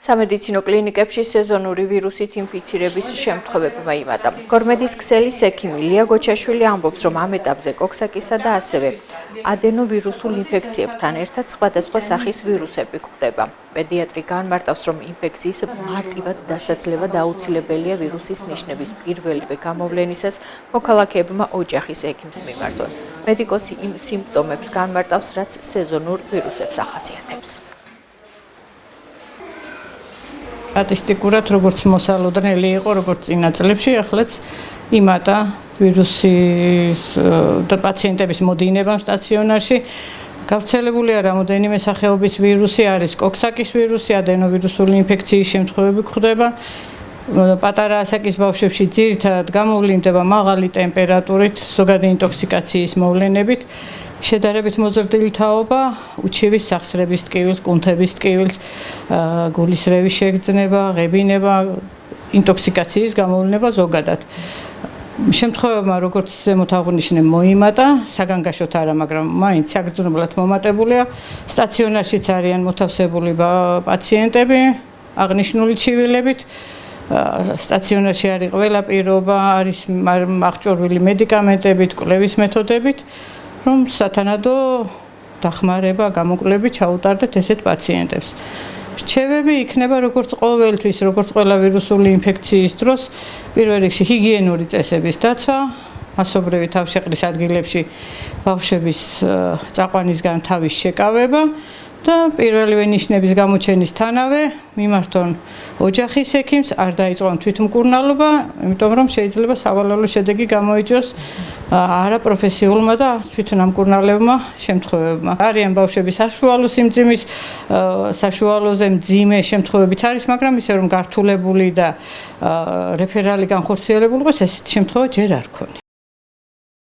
სამედიცინო კლინიკებში სეზონური ვირუსით ინფიცირების შემთხვევები მოიმატა. გორმედის ქსელის ექიმი ლია გოჩაშვილი ამბობს, რომ ამ ეტაპზე კოქსაკისა და ასევე ადენოვირუსულ ინფექციებთან ერთად სხვადასხვა სახის ვირუსები გვხვდება. პედიატრი განმარტავს, რომ ინფექციის მარტივად დასაძლევა აუცილებელია ვირუსის ნიშნების პირველივე გამოვლენისას მოქალაქეებმა ოჯახის ექიმს მიმართონ. მედიკოსი იმ სიმპტომებს განმარტავს, რაც სეზონურ ვირუსებს ახასიათებს. სტატისტიკურად როგორც მოსალოდნელი იყო, როგორც წინა წლებში,ახლაც იმატა ვირუსის და პაციენტების მოდინება სტაციონარში. გავრცელებულია რამოდენიმე სახეობის ვირუსი, არის კოქსაკის ვირუსი, ადენოვირუსული ინფექციის შემთხვევები გვხვდება. პატარა ასაკის ბავშვებში ძირითადად გამოვლინდება მაღალი ტემპერატურით, ზოგადი ინტოქსიკაციის მოვლენებით. შედარებით მოზრდილი თაობა, უჩივის სახსრების ტკივილს, კუნთების ტკივილს, გულის რევის შეგრძნება, ღებინება, ინტოქსიკაციის გამოვლენა ზოგადად. შემთხვევებმა, როგორც ზემოთ აღვნიშნე, მოიმატა, საგანგაშოთ არა, მაგრამ მაინც საგრძნობლად მომატებულია. სტაციონარშიც არიან მოთავსებული პაციენტები, აღნიშნული ჩივილებით. სტაციონარში არის ყველა პირობა, არის აღჭურვილი მედიკამენტებით, კვლევის მეთოდებით. რომ სათანადო დახმარება, გამოკვლევები ჩაუტარდეთ ესეთ პაციენტებს. რჩევები იქნება როგორც ყოველთვის, როგორც ყველა ვირუსული ინფექციის დროს, პირველ რიგში ჰიგიენური წესების დაცვა, მასობრივი თავშეყრის ადგილებში ბავშვების წაყვანისგან თავის შეკავება და პირველივე ნიშნების გამოჩენისთანავე მიმართონ ოჯახის ექიმს, არ დაიწყონ თვითმკურნალობა, იმიტომ რომ შეიძლება სავალალო შედეგი გამოიწვიოს არაპროფესიულმა და თვითმკურნალებმა შემთხვევებმა. არიან ბავშვების საშუალო სიმძიმის, საშუალოზე მძიმე შემთხვევებიც არის, მაგრამ ისე რომ გართულებული და რეფერალი განხორციელებული იყოს, ესეთი შემთხვევა ჯერ არ ქონია.